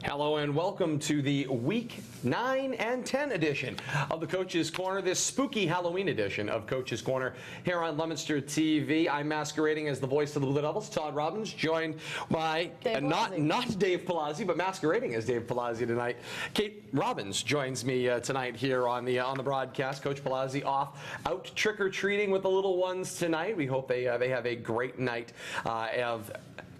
Hello and welcome to the Week 9 and 10 edition of the Coach's Corner, this spooky Halloween edition of Coach's Corner here on Leominster TV. I'm masquerading as the voice of the Blue Devils, Todd Robbins, joined by, not Dave Palazzi, but masquerading as Dave Palazzi tonight. Kate Robbins joins me tonight here on the broadcast. Coach Palazzi off out trick-or-treating with the little ones tonight. We hope they have a great night of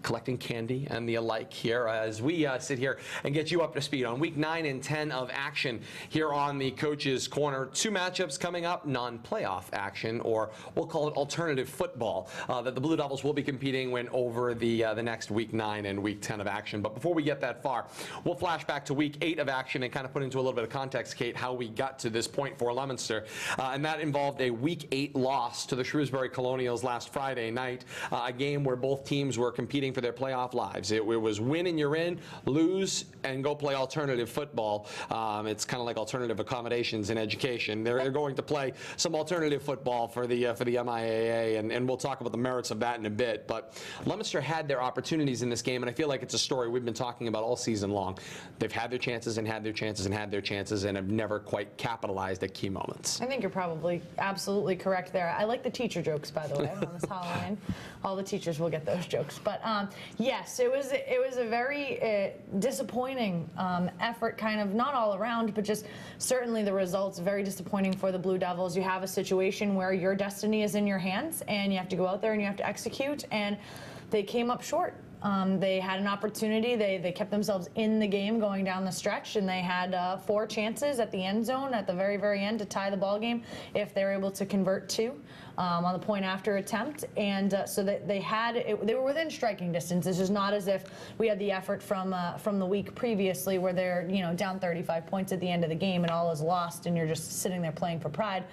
collecting candy and the alike here as we sit here and get you up to speed on Week 9 and 10 of action here on the Coach's Corner. Two matchups coming up, non-playoff action, or we'll call it alternative football, that the Blue Devils will be competing when over the next Week 9 and Week 10 of action. But before we get that far, we'll flash back to Week 8 of action and kind of put into a little bit of context, Kate, how we got to this point for Leominster. And that involved a Week 8 loss to the Shrewsbury Colonials last Friday night, a game where both teams were competing for their playoff lives. It was win and you're in, lose and go play alternative football. It's kind of like alternative accommodations in education. They're going to play some alternative football for the MIAA, and we'll talk about the merits of that in a bit. But Leominster had their opportunities in this game, and I feel like it's a story we've been talking about all season long. They've had their chances and had their chances and had their chances and have never quite capitalized at key moments. I think you're probably absolutely correct there. I like the teacher jokes, by the way, on this Halloween. All the teachers will get those jokes. But yes, it was a very disappointing effort, kind of not all around, but just certainly the results very disappointing for the Blue Devils. You have a situation where your destiny is in your hands, and you have to go out there and you have to execute, and they came up short. They had an opportunity. They kept themselves in the game going down the stretch, and they had 4 chances at the end zone at the very, very end to tie the ball game if they were able to convert 2 on the point after attempt. And so that they were within striking distance. It's just not as if we had the effort from the week previously where they're down 35 points at the end of the game and all is lost and you're just sitting there playing for pride.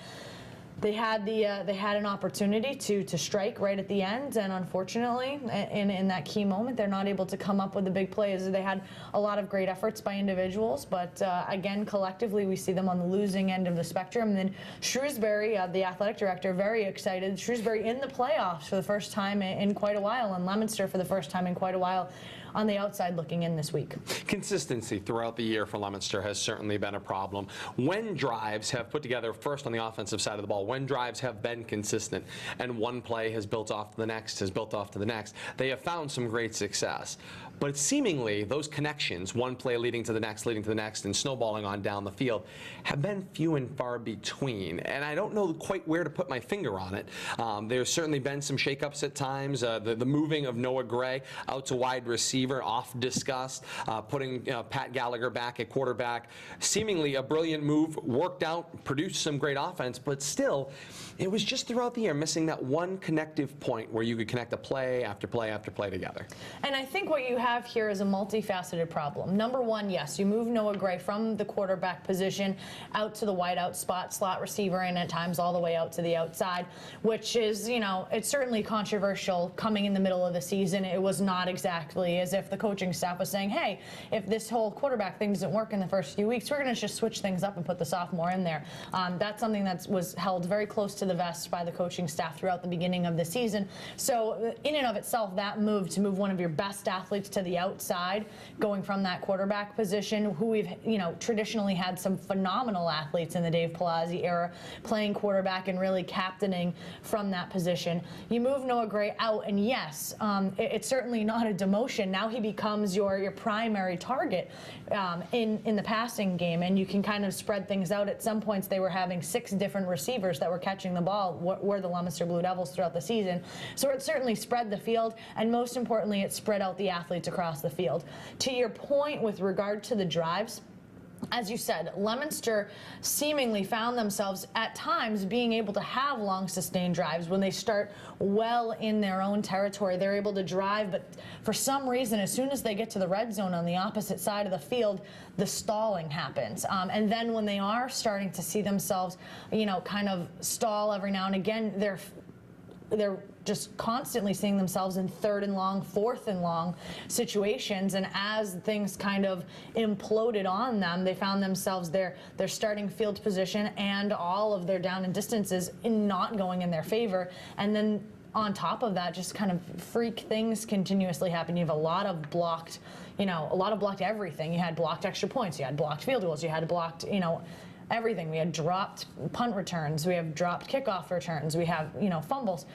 They had an opportunity to strike right at the end, and unfortunately, in that key moment, they're not able to come up with the big plays. They had a lot of great efforts by individuals, but again, collectively, we see them on the losing end of the spectrum. And then Shrewsbury, the athletic director, very excited. Shrewsbury in the playoffs for the first time in quite a while, and Leominster for the first time in quite a while on the outside looking in this week. Consistency throughout the year for Leominster has certainly been a problem. When drives have put together, first on the offensive side of the ball, when drives have been consistent and one play has built off to the next, they have found some great success. But seemingly, those connections, one play leading to the next, and snowballing on down the field, have been few and far between. And I don't know quite where to put my finger on it. There's certainly been some shakeups at times. The moving of Noah Gray out to wide receiver, off discussed, putting Pat Gallagher back at quarterback. Seemingly a brilliant move, worked out, produced some great offense, but still, it was just throughout the year missing that one connective point where you could connect a play after play after play together. And I think what you have here is a multifaceted problem. Number one, yes, you move Noah Gray from the quarterback position out to the wideout spot, slot receiver, and at times all the way out to the outside, which is, it's certainly controversial coming in the middle of the season. It was not exactly as if the coaching staff was saying, hey, if this whole quarterback thing doesn't work in the first few weeks, we're going to just switch things up and put the sophomore in there. That's something that was held very close to the vest by the coaching staff throughout the beginning of the season. So in and of itself, that move to move one of your best athletes to the outside, going from that quarterback position, who we've traditionally had some phenomenal athletes in the Dave Palazzi era playing quarterback and really captaining from that position. You move Noah Gray out, and yes, it's certainly not a demotion. Now he becomes your primary target in the passing game, and you can kind of spread things out. At some points, they were having 6 different receivers that were catching the ball, were the Leominster Blue Devils throughout the season. So it certainly spread the field, and most importantly, it spread out the athletes across the field. To your point with regard to the drives, as you said, Leominster seemingly found themselves at times being able to have long sustained drives. When they start well in their own territory, they're able to drive, but for some reason, as soon as they get to the red zone on the opposite side of the field, the stalling happens. And then when they are starting to see themselves, kind of stall every now and again, they're just constantly seeing themselves in 3rd and long, 4th and long situations, and as things kind of imploded on them, they found themselves their starting field position and all of their down and distances not going in their favor, and then on top of that, just kind of freak things continuously happen. You have a lot of blocked, a lot of blocked everything. You had blocked extra points, you had blocked field goals, you had blocked, everything. We had dropped punt returns, we have dropped kickoff returns, we have, fumbles.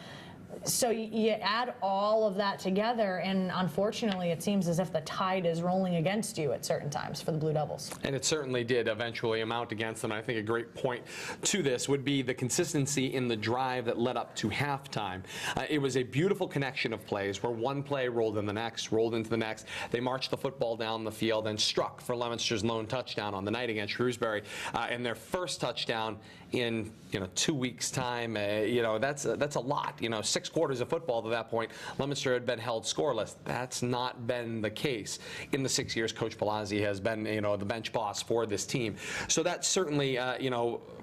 So you add all of that together, and unfortunately, it seems as if the tide is rolling against you at certain times for the Blue Devils. And it certainly did eventually amount against them. I think a great point to this would be the consistency in the drive that led up to halftime. It was a beautiful connection of plays where one play rolled in the next, rolled into the next. They marched the football down the field and struck for Leominster's lone touchdown on the night against Shrewsbury, and their first touchdown in 2 weeks' time. That's a lot. 6 quarters of football to that point, Leominster had been held scoreless. That's not been the case in the 6 years Coach Palazzi has been, the bench boss for this team. So that certainly,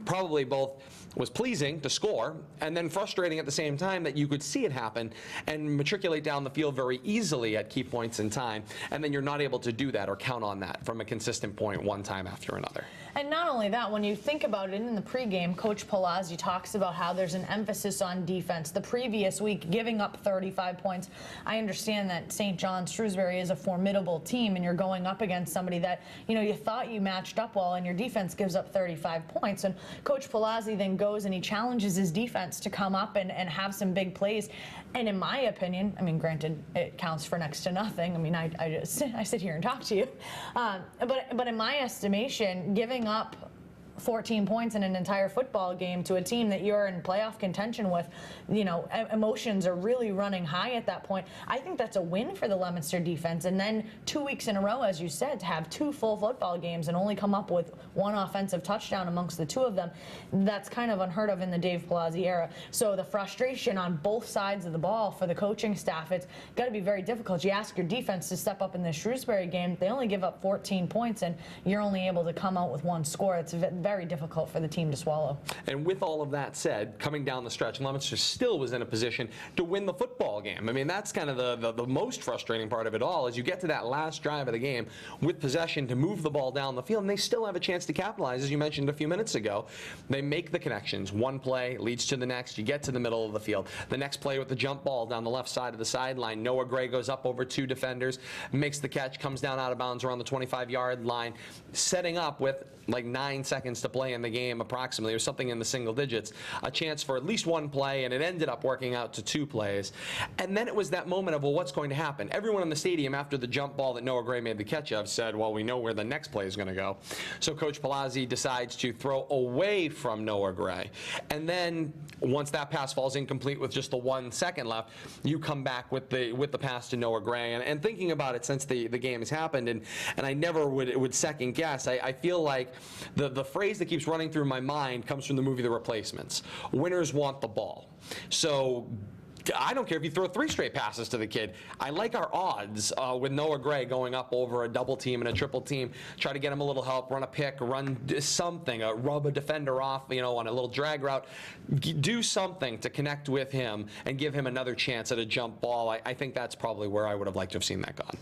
probably both was pleasing to score and then frustrating at the same time that you could see it happen and matriculate down the field very easily at key points in time, and then you're not able to do that or count on that from a consistent point one time after another. And not only that, when you think about it in the pregame, Coach Palazzi talks about how there's an emphasis on defense. The previous week, giving up 35 points. I understand that St. John's Shrewsbury is a formidable team, and you're going up against somebody that, you thought you matched up well, and your defense gives up 35 points. And Coach Palazzi then goes and he challenges his defense to come up and have some big plays. And in my opinion, granted, it counts for next to nothing. I sit here and talk to you. But in my estimation, giving up 14 points in an entire football game to a team that you're in playoff contention with, emotions are really running high at that point. I think that's a win for the Leominster defense. And then 2 weeks in a row, as you said, to have 2 full football games and only come up with 1 offensive touchdown amongst the 2 of them, that's kind of unheard of in the Dave Palazzi era. So the frustration on both sides of the ball for the coaching staff, it's got to be very difficult. You ask your defense to step up in the Shrewsbury game, they only give up 14 points, and you're only able to come out with 1 score. It's very difficult for the team to swallow. And with all of that said, coming down the stretch, Leominster still was in a position to win the football game. That's kind of the most frustrating part of it all, is you get to that last drive of the game with possession to move the ball down the field, and they still have a chance to capitalize, as you mentioned a few minutes ago. They make the connections. One play leads to the next. You get to the middle of the field. The next play with the jump ball down the left side of the sideline. Noah Gray goes up over 2 defenders, makes the catch, comes down out of bounds around the 25-yard line, setting up with like 9 seconds to play in the game approximately, or something in the single digits, a chance for at least 1 play, and it ended up working out to 2 plays. And then it was that moment of, well, what's going to happen? Everyone in the stadium after the jump ball that Noah Gray made the catch of said, well, we know where the next play is going to go. So Coach Palazzi decides to throw away from Noah Gray. And then once that pass falls incomplete with just the 1 second left, you come back with the pass to Noah Gray. And thinking about it since the game has happened, and I never would second guess, I feel like the phrase that keeps running through my mind comes from the movie The Replacements. Winners want the ball. So I don't care if you throw 3 straight passes to the kid. I like our odds with Noah Gray going up over a double team and a triple team. Try to get him a little help, run a pick, run something, rub a defender off, on a little drag route. Do something to connect with him and give him another chance at a jump ball. I think that's probably where I would have liked to have seen that gone.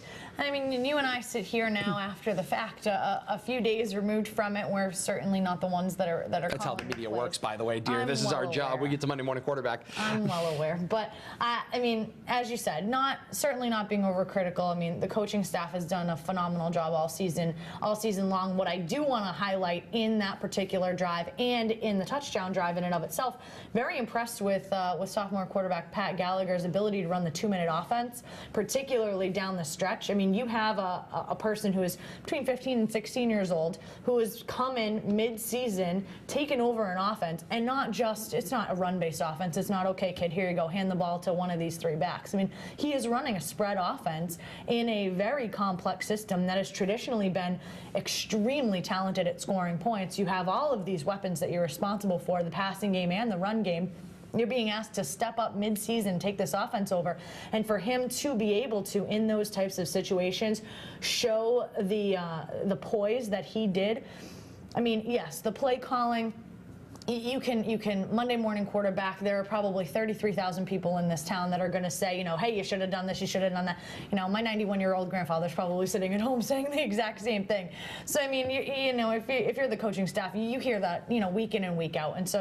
You and I sit here now after the fact, a few days removed from it. We're certainly not the ones that are. That's how the media works, by the way, dear. This is our job. We get to Monday Morning Quarterback. I'm well aware, but as you said, certainly not being overcritical. The coaching staff has done a phenomenal job all season long. What I do want to highlight in that particular drive and in the touchdown drive in and of itself, very impressed with sophomore quarterback Pat Gallagher's ability to run the 2-minute offense, particularly down the stretch. You have a person who is between 15 and 16 years old who has come in mid-season, taken over an offense, and it's not a run-based offense. It's not, okay, kid, here you go, hand the ball to one of these 3 backs. He is running a spread offense in a very complex system that has traditionally been extremely talented at scoring points. You have all of these weapons that you're responsible for, the passing game and the run game. You're being asked to step up mid-season, take this offense over, and for him to be able to, in those types of situations, show the poise that he did. Yes, the play calling you can Monday morning quarterback. There are probably 33,000 people in this town that are going to say, hey, you should have done this, you should have done that. My 91-year-old grandfather's probably sitting at home saying the exact same thing. So I mean, if you're the coaching staff, you hear that week in and week out. And so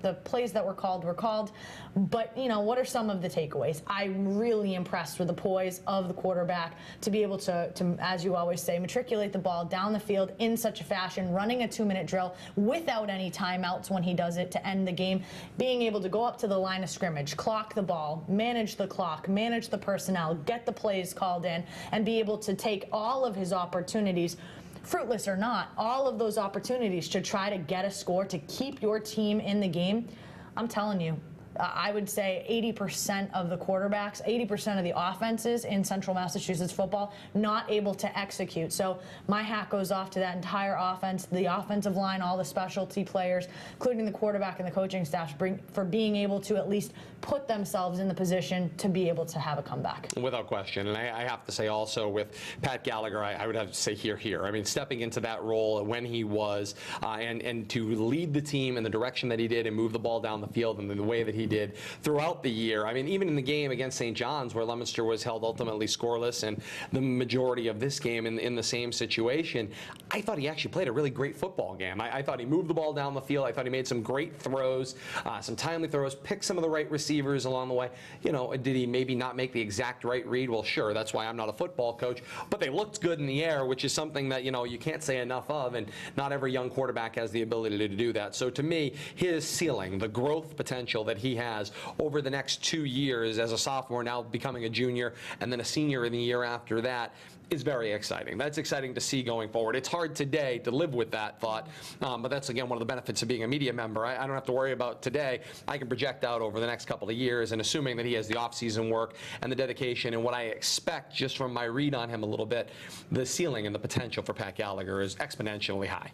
the plays that were called. But what are some of the takeaways? I'm really impressed with the poise of the quarterback to be able to, as you always say, matriculate the ball down the field in such a fashion, running a 2-minute drill without any timeouts when he does it to end the game, being able to go up to the line of scrimmage, clock the ball, manage the clock, manage the personnel, get the plays called in, and be able to take all of his opportunities, fruitless or not, all of those opportunities to try to get a score, to keep your team in the game. I'm telling you, I would say 80% of the quarterbacks, 80% of the offenses in Central Massachusetts football not able to execute. So my hat goes off to that entire offense, the offensive line, all the specialty players, including the quarterback and the coaching staff, for being able to at least put themselves in the position to be able to have a comeback. Without question. And I have to say also with Pat Gallagher, I would have to say here. I mean, stepping into that role when he was and to lead the team in the direction that he did and move the ball down the field and the way that he did throughout the year. I mean, even in the game against St. John's, where Leominster was held ultimately scoreless, and the majority of this game in the same situation, I thought he actually played a really great football game. I thought he moved the ball down the field. I thought he made some great throws, some timely throws, picked some of the right receivers along the way. Did he maybe not make the exact right read? Well, sure, that's why I'm not a football coach, but they looked good in the air, which is something that, you can't say enough of, and not every young quarterback has the ability to do that. So to me, his ceiling, the growth potential that he has over the next 2 years as a sophomore, now becoming a junior, and then a senior in the year after that, is very exciting. That's exciting to see going forward. It's hard today to live with that thought, but that's, again, one of the benefits of being a media member. I don't have to worry about today. I can project out over the next couple of years, and assuming that he has the off-season work and the dedication and what I expect just from my read on him a little bit, the ceiling and the potential for Pat Gallagher is exponentially high.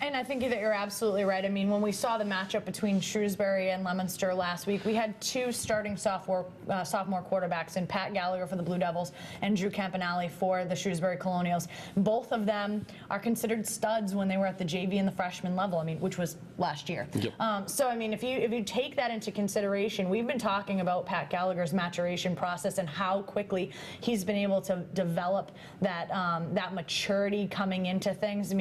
And I think that you're absolutely right. I mean, when we saw the matchup between Shrewsbury and Leominster last week, we had two starting sophomore quarterbacks in Pat Gallagher for the Blue Devils and Drew Campanale for the Shrewsbury Colonials. Both of them are considered studs when they were at the JV and the freshman level, which was last year. Yep. So, if you take that into consideration, we've been talking about Pat Gallagher's maturation process and how quickly he's been able to develop that maturity coming into things.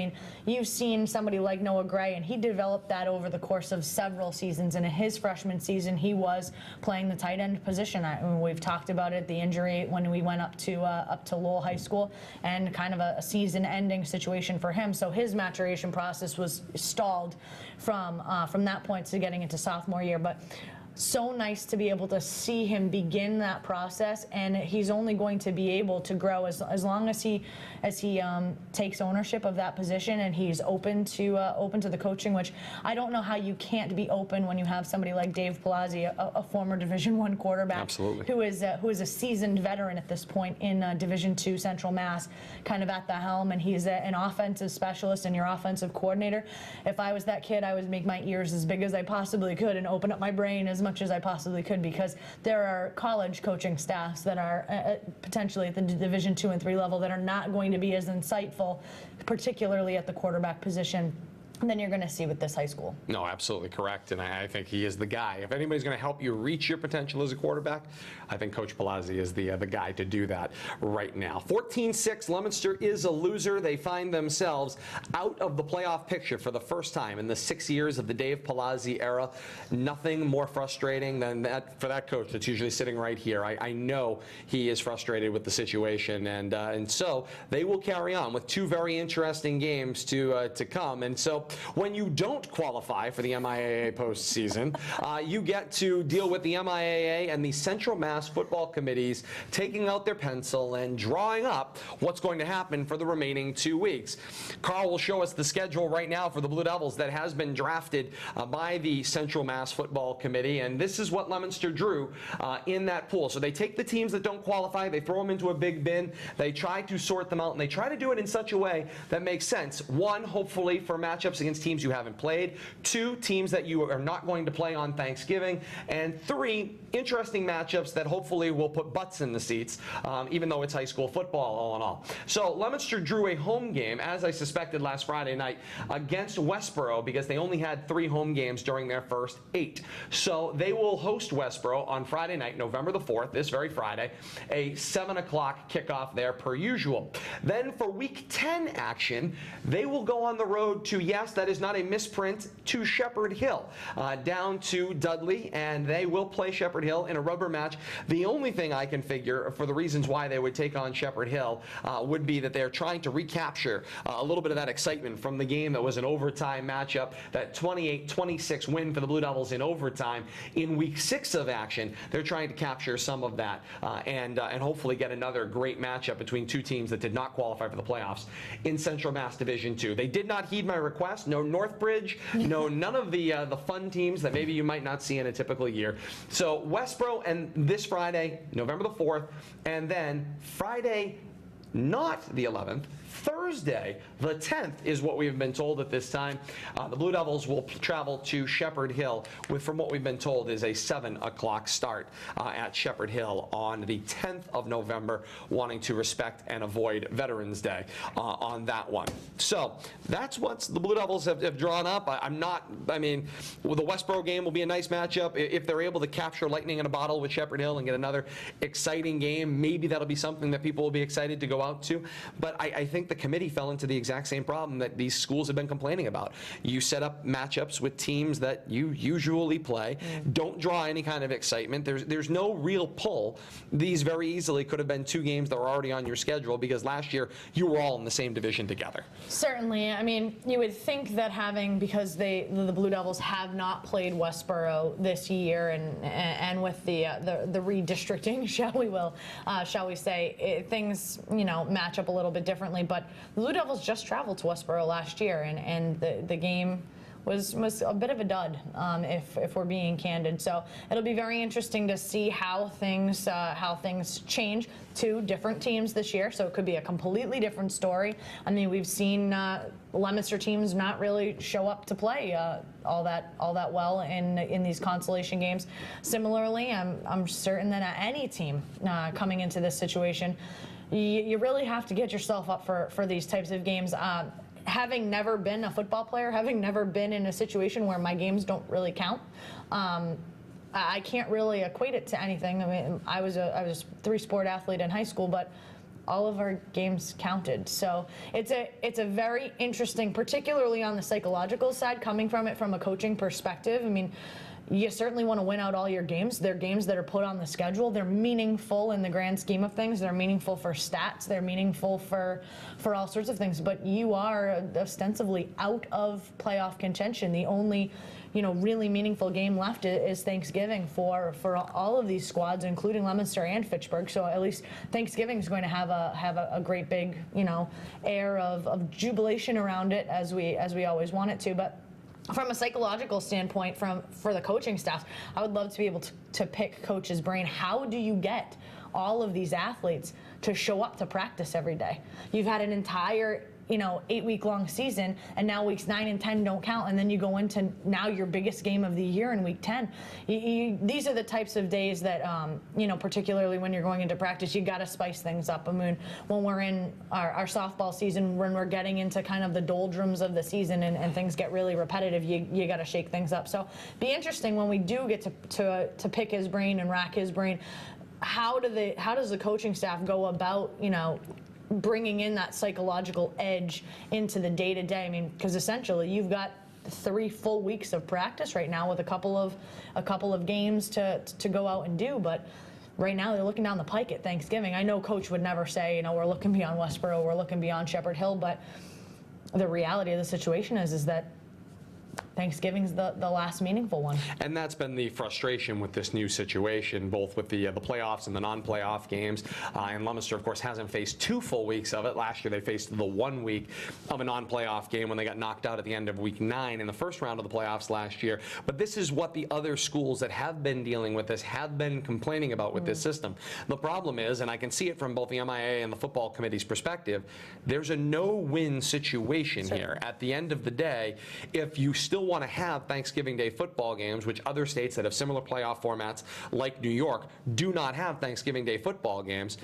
You've seen somebody like Noah Gray, and he developed that over the course of several seasons. And in his freshman season, he was playing the tight end position. We've talked about it, the injury when we went up to Lowell High School, and kind of a season-ending situation for him. So his maturation process was stalled from that point to getting into sophomore year. But so nice to be able to see him begin that process, and he's only going to be able to grow as long as he takes ownership of that position, and he's open to the coaching, which I don't know how you can't be open when you have somebody like Dave Palazzi, a former Division I quarterback. Absolutely. who is a seasoned veteran at this point in Division II Central Mass, kind of at the helm, and he's an offensive specialist and your offensive coordinator. If I was that kid, I would make my ears as big as I possibly could and open up my brain as much as I possibly could, because there are college coaching staffs that are potentially at the Division II and III level that are not going to be as insightful, particularly at the quarterback position, than you're going to see with this high school. No, absolutely correct, and I think he is the guy. If anybody's going to help you reach your potential as a quarterback, I think Coach Palazzi is the guy to do that right now. 14-6, Leominster is a loser. They find themselves out of the playoff picture for the first time in the 6 years of the Dave Palazzi era. Nothing more frustrating than that for that coach that's usually sitting right here. I know he is frustrated with the situation, and so they will carry on with two very interesting games to come. And so when you don't qualify for the MIAA postseason, you get to deal with the MIAA and the Central Mass Football Committees taking out their pencil and drawing up what's going to happen for the remaining 2 weeks. Carl will show us the schedule right now for the Blue Devils that has been drafted by the Central Mass Football Committee, and this is what Leominster drew in that pool. So they take the teams that don't qualify, they throw them into a big bin, they try to sort them out, and they try to do it in such a way that makes sense. One, hopefully for matchups against teams you haven't played, 2 teams that you are not going to play on Thanksgiving, and 3 interesting matchups that hopefully will put butts in the seats, even though it's high school football all in all. So Leominster drew a home game, as I suspected last Friday night, against Westboro because they only had 3 home games during their first 8. So they will host Westboro on Friday night, November the 4th, this very Friday, a 7 o'clock kickoff there per usual. Then for Week 10 action, they will go on the road to, yes, that is not a misprint, to Shepherd Hill, down to Dudley, and they will play Shepherd Hill in a rubber match. The only thing I can figure for the reasons why they would take on Shepherd Hill would be that they're trying to recapture a little bit of that excitement from the game that was an overtime matchup, that 28-26 win for the Blue Devils in overtime. In Week 6 of action, they're trying to capture some of that and hopefully get another great matchup between 2 teams that did not qualify for the playoffs in Central Mass Division 2. They did not heed my request. No Northbridge, no none of the fun teams that maybe you might not see in a typical year. So Westboro and this Friday, November the 4th, and then Friday, not the 11th, Thursday, the 10th, is what we've been told at this time. The Blue Devils will travel to Shepherd Hill with, from what we've been told, is a 7 o'clock start at Shepherd Hill on the 10th of November, wanting to respect and avoid Veterans Day on that one. So that's what the Blue Devils have drawn up. The Westboro game will be a nice matchup. If they're able to capture lightning in a bottle with Shepherd Hill and get another exciting game, maybe that'll be something that people will be excited to go out to. But I think the committee fell into the exact same problem that these schools have been complaining about. You set up matchups with teams that you usually play, don't draw any kind of excitement. There's no real pull. These very easily could have been 2 games that were already on your schedule because last year you were all in the same division together. Certainly. I mean, you would think that because the Blue Devils have not played Westboro this year, and with the redistricting, shall we say, things match up a little bit differently. But the Blue Devils just traveled to Westboro last year, and the game was a bit of a dud, if we're being candid. So it'll be very interesting to see how things change. 2 different teams this year, so it could be a completely different story. I mean, we've seen Leominster teams not really show up to play all that well in these consolation games. Similarly, I'm certain that any team coming into this situation, you really have to get yourself up for these types of games. Having never been a football player, having never been in a situation where my games don't really count, I can't really equate it to anything. I mean, I was a 3-sport athlete in high school, but all of our games counted. So it's a very interesting, particularly on the psychological side, coming from it from a coaching perspective. I mean, you certainly want to win out all your games. They're games that are put on the schedule. They're meaningful in the grand scheme of things. They're meaningful for stats. They're meaningful for all sorts of things. But you are ostensibly out of playoff contention. The only really meaningful game left is Thanksgiving for all of these squads, including Leominster and Fitchburg. So at least Thanksgiving is going to have a great big air of jubilation around it, as we always want it to. But from a psychological standpoint, for the coaching staff, I would love to be able to pick coach's brain. How do you get all of these athletes to show up to practice every day? You've had an entire 8-week-long season, and now weeks 9 and 10 don't count, and then you go into now your biggest game of the year in week 10. These are the types of days that, particularly when you're going into practice, you got to spice things up. I mean, when we're in our softball season, when we're getting into kind of the doldrums of the season and things get really repetitive, you got to shake things up. So be interesting when we do get to pick his brain and rack his brain. How does the coaching staff go about, bringing in that psychological edge into the day-to-day? I mean, because essentially you've got 3 full weeks of practice right now with a couple of games to go out and do, but right now they're looking down the pike at Thanksgiving. I know Coach would never say, we're looking beyond Westboro, we're looking beyond Shepherd Hill, but the reality of the situation is that Thanksgiving's the last meaningful one. And that's been the frustration with this new situation, both with the playoffs and the non-playoff games. And Leominster, of course, hasn't faced 2 full weeks of it. Last year, they faced the 1 week of a non-playoff game when they got knocked out at the end of week 9 in the first round of the playoffs last year. But this is what the other schools that have been dealing with this have been complaining about with this system. The problem is, and I can see it from both the MIA and the football committee's perspective, there's a no-win situation here. At the end of the day, if you still want to have Thanksgiving Day football games, which other states that have similar playoff formats like New York do not have Thanksgiving Day football games,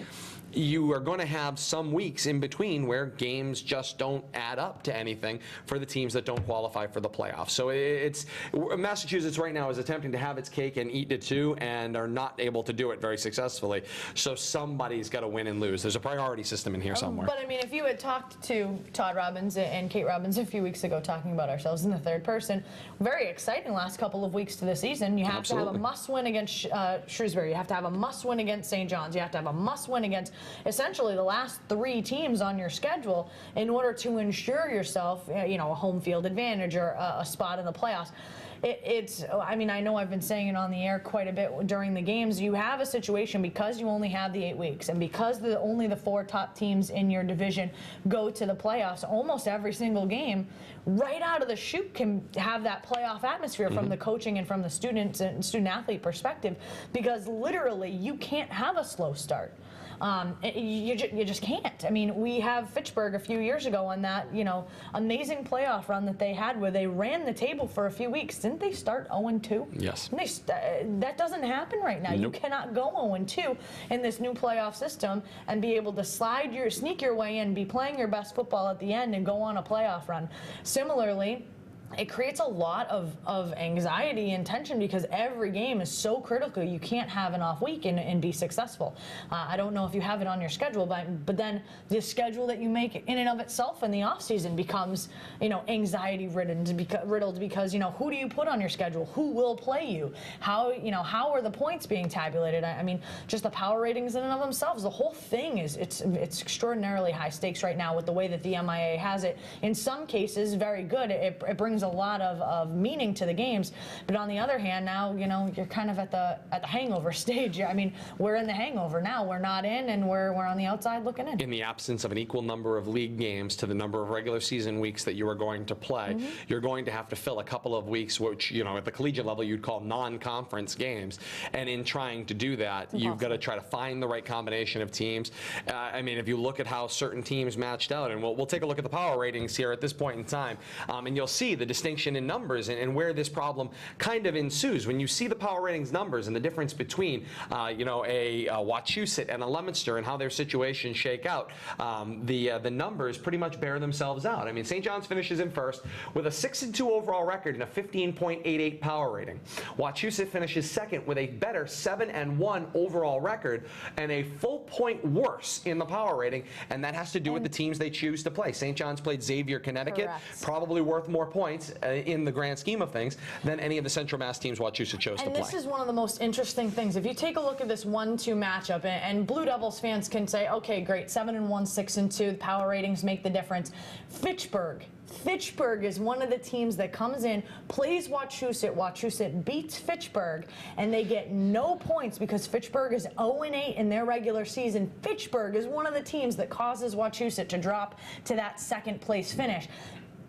you are going to have some weeks in between where games just don't add up to anything for the teams that don't qualify for the playoffs. So it's Massachusetts right now is attempting to have its cake and eat it too, and are not able to do it very successfully. So somebody's got to win and lose. There's a priority system in here somewhere. But I mean, if you had talked to Todd Robbins and Kate Robbins a few weeks ago, talking about ourselves in the third person, very exciting last couple of weeks to the season. You have to have a must-win against Shrewsbury. You have to have a must-win against St. John's. You have to have a must-win against essentially the last 3 teams on your schedule in order to ensure yourself, a home field advantage or a spot in the playoffs. I mean, I know I've been saying it on the air quite a bit during the games. You have a situation because you only have the 8 weeks, and because only the 4 top teams in your division go to the playoffs, almost every single game, right out of the chute, can have that playoff atmosphere from the coaching and from the students and student-athlete perspective, because literally you can't have a slow start. You just can't. I mean, we have Fitchburg a few years ago on that, amazing playoff run that they had where they ran the table for a few weeks. Didn't they start 0-2? Yes. That doesn't happen right now. Nope. You cannot go 0-2 in this new playoff system and be able to sneak your way in, be playing your best football at the end, and go on a playoff run. Similarly, it creates a lot of anxiety and tension because every game is so critical. You can't have an off week and be successful. I don't know if you have it on your schedule, but then the schedule that you make in and of itself in the off season becomes, anxiety riddled because, who do you put on your schedule? Who will play you? How are the points being tabulated? I mean, just the power ratings in and of themselves, the whole thing it's extraordinarily high stakes right now with the way that the MIA has it. In some cases, very good. It brings a lot of meaning to the games, but on the other hand, now you're kind of at the hangover stage. I mean, we're in the hangover now. We're not in, and we're on the outside looking in. In the absence of an equal number of league games to the number of regular season weeks that you are going to play, you're going to have to fill a couple of weeks, which at the collegiate level you'd call non-conference games. And in trying to do that, you've got to try to find the right combination of teams. I mean, if you look at how certain teams matched out, and we'll take a look at the power ratings here at this point in time, and you'll see the distinction in numbers and where this problem kind of ensues. When you see the power ratings numbers and the difference between, a Wachusett and a Leominster and how their situations shake out, the numbers pretty much bear themselves out. I mean, St. John's finishes in first with a 6-2 overall record and a 15.88 power rating. Wachusett finishes second with a better 7-1 overall record and a full point worse in the power rating, and that has to do with the teams they choose to play. St. John's played Xavier, Connecticut, probably worth more points in the grand scheme of things than any of the Central Mass teams Wachusett chose to play. And this is one of the most interesting things. If you take a look at this 1-2 matchup, and Blue Devils fans can say, okay, great, 7-1, 6-2, the power ratings make the difference. Fitchburg is one of the teams that comes in, plays Wachusett. Wachusett beats Fitchburg, and they get no points because Fitchburg is 0-8 in their regular season. Fitchburg is one of the teams that causes Wachusett to drop to that second place finish.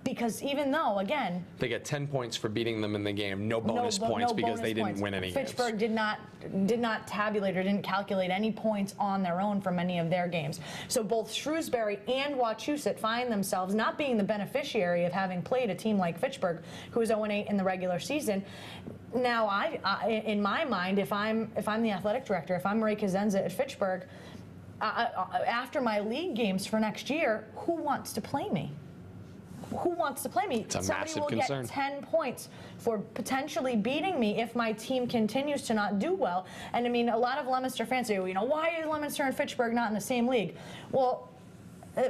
Because even though, again, they get 10 points for beating them in the game, no bonus points because they didn't win any games. Fitchburg did not tabulate or didn't calculate any points on their own from any of their games. So both Shrewsbury and Wachusett find themselves not being the beneficiary of having played a team like Fitchburg, who is 0-8 in the regular season. Now, I in my mind, if I'm the athletic director, if I'm Ray Kazenza at Fitchburg, after my league games for next year, who wants to play me? Who wants to play me? It's a Somebody massive will concern. get 10 points for potentially beating me if my team continues to not do well. And I mean, a lot of Leominster fans say, why is Leominster and Fitchburg not in the same league? Well,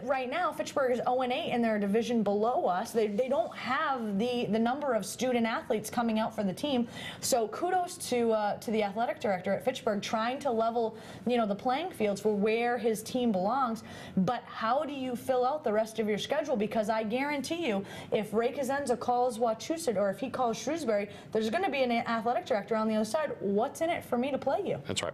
right now, Fitchburg is 0-8 in their division below us. They don't have the number of student athletes coming out for the team. So kudos to the athletic director at Fitchburg trying to level, the playing fields for where his team belongs. But how do you fill out the rest of your schedule? Because I guarantee you, if Ray Cosenza calls Wachusett or if he calls Shrewsbury, there's going to be an athletic director on the other side. What's in it for me to play you? That's right.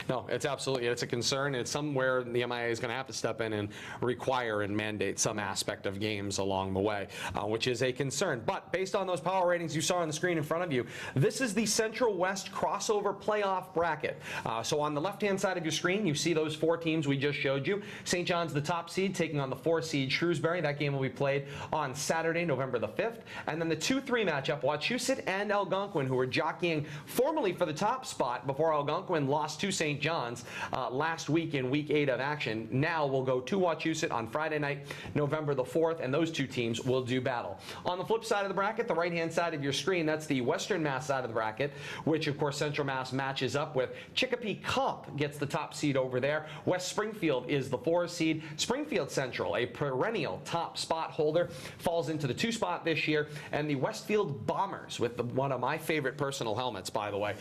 No, it's absolutely, it's a concern. It's somewhere the MIA is going to have to step in and require and mandate some aspect of games along the way, which is a concern. But based on those power ratings you saw on the screen in front of you, this is the Central West crossover playoff bracket. So on the left-hand side of your screen, you see those 4 teams we just showed you. St. John's the top seed, taking on the 4 seed Shrewsbury. That game will be played on Saturday, November the 5th. And then the 2-3 matchup, Wachusett and Algonquin, who were jockeying formerly for the top spot before Algonquin lost to St. John's last week in Week 8 of action. Now we'll go to Wachusett on Friday night, November the 4th, and those 2 teams will do battle. On the flip side of the bracket, the right-hand side of your screen, that's the Western Mass side of the bracket, which, of course, Central Mass matches up with. Chicopee Comp gets the top seed over there. West Springfield is the 4 seed. Springfield Central, a perennial top spot holder, falls into the 2 spot this year. And the Westfield Bombers, with one of my favorite personal helmets, by the way,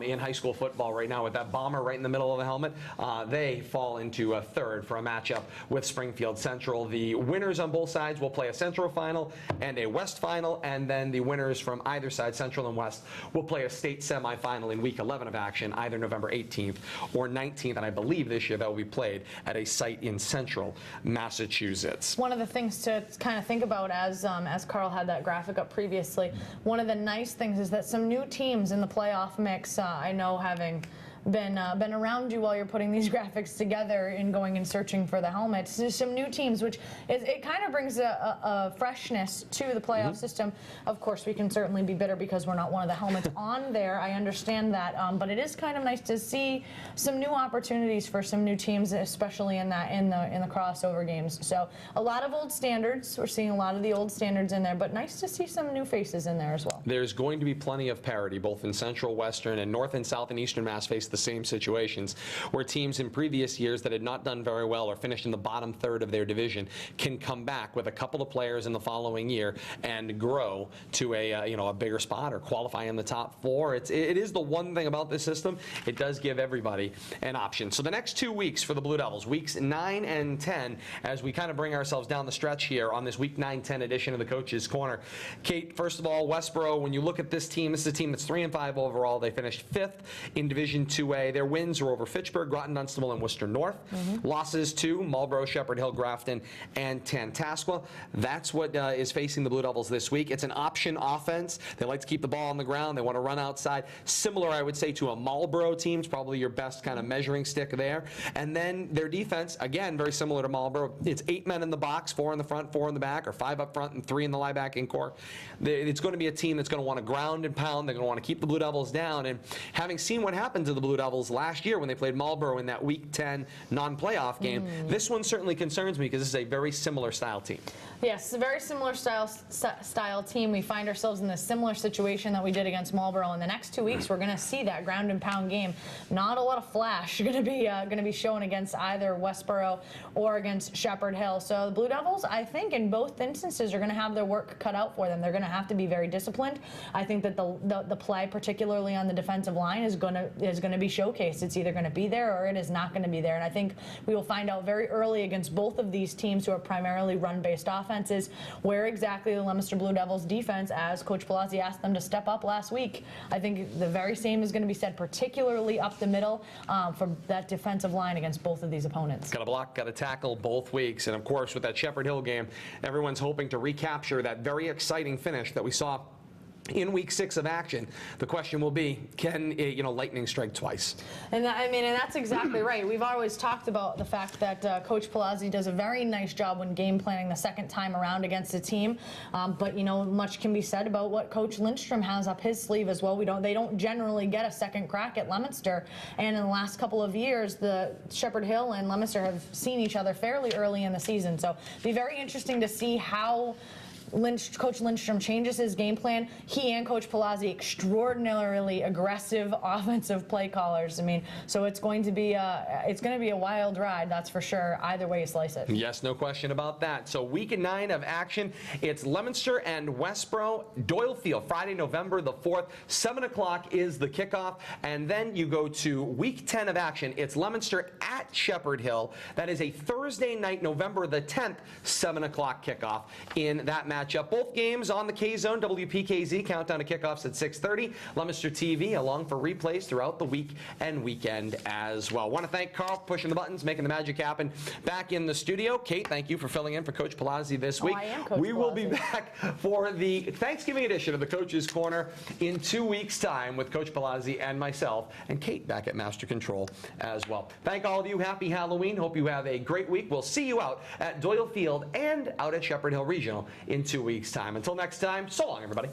in high school football right now, with that bomber right in the middle of the helmet, they fall into a 3rd for a matchup with Springfield Central. The winners on both sides will play a Central final and a West final, and then the winners from either side, Central and West, will play a state semifinal in Week 11 of action, either November 18th or 19th, and I believe this year that will be played at a site in Central Massachusetts. One of the things to kind of think about, as Carl had that graphic up previously, one of the nice things is that some new teams in the playoff mix, I know, having been around you while you're putting these graphics together and going and searching for the helmets. There's some new teams, which it kind of brings a freshness to the playoff system. Of course, we can certainly be bitter because we're not one of the helmets on there. I understand that, but it is kind of nice to see some new opportunities for some new teams, especially in the crossover games. So a lot of old standards. We're seeing a lot of the old standards in there, but nice to see some new faces in there as well. There's going to be plenty of parity, both in Central, Western, and North and South and Eastern Mass face the same situations, where teams in previous years that had not done very well or finished in the bottom 3rd of their division can come back with a couple of players in the following year and grow to a bigger spot or qualify in the top 4. It is the one thing about this system. It does give everybody an option. So the next 2 weeks for the Blue Devils, weeks 9 and 10, as we kind of bring ourselves down the stretch here on this week 9-10 edition of the Coach's Corner. Kate, first of all, Westboro, when you look at this team, this is a team that's 3-5 overall. They finished 5th in Division 2A. Their wins are over Fitchburg, Groton, Dunstable, and Worcester North. Losses to Marlborough, Shepherd Hill, Grafton, and Tantascwa. That's what is facing the Blue Devils this week. It's an option offense. They like to keep the ball on the ground. They want to run outside. Similar, I would say, to a Marlborough team. It's probably your best kind of measuring stick there. And then their defense, again, very similar to Marlborough. It's 8 men in the box, 4 in the front, 4 in the back, or 5 up front and 3 in the linebacking core. It's going to be a team that's going to want to ground and pound. They're going to want to keep the Blue Devils down. And having seen what happened to the Blue Devils last year when they played Marlborough in that Week 10 non-playoff game, this one certainly concerns me because this is a very similar style team. Yes, a very similar style team. We find ourselves in a similar situation that we did against Marlborough. In the next 2 weeks, we're going to see that ground and pound game. Not a lot of flash going to be shown against either Westboro or against Shepherd Hill. So the Blue Devils, I think, in both instances, are going to have their work cut out for them. They're going to have to be very disciplined. I think that the play, particularly on the defensive line, is going to be showcased. It's either going to be there or it is not going to be there. And I think we will find out very early against both of these teams who are primarily run-based offenses where exactly the Leominster Blue Devils defense, as Coach Palazzi asked them to step up last week. I think the very same is going to be said, particularly up the middle for that defensive line against both of these opponents. Got to block, got to tackle both weeks. And of course, with that Shepherd Hill game, everyone's hoping to recapture that very exciting finish that we saw in Week 6 of action. The question will be, can lightning strike twice? And that's exactly right. We've always talked about the fact that Coach Palazzi does a very nice job when game planning the second time around against a team. But much can be said about what Coach Lindstrom has up his sleeve as well. They don't generally get a second crack at Leominster. And in the last couple of years, the Shepherd Hill and Leominster have seen each other fairly early in the season. So it'll be very interesting to see how Coach Lindstrom changes his game plan. He and Coach Palazzi, extraordinarily aggressive offensive play callers. I mean, so it's going to be a wild ride, that's for sure. Either way you slice it. Yes, no question about that. So week 9 of action, it's Leominster and Westboro, Doyle Field, Friday, November the 4th. 7 o'clock is the kickoff, and then you go to week 10 of action. It's Leominster at Shepherd Hill. That is a Thursday night, November the 10th, 7 o'clock kickoff in that matchup. Both games on the K-Zone, WPKZ, countdown to kickoffs at 6:30. Leominster TV along for replays throughout the week and weekend as well. Want to thank Carl for pushing the buttons, making the magic happen back in the studio. Kate, thank you for filling in for Coach Palazzi this week. I am Coach We will Palazzi. be back for the Thanksgiving edition of the Coach's Corner in 2 weeks' time with Coach Palazzi and myself, and Kate back at Master Control as well. Thank all of you. Happy Halloween. Hope you have a great week. We'll see you out at Doyle Field and out at Shepherd Hill Regional in 2 weeks' time. Until next time, so long, everybody.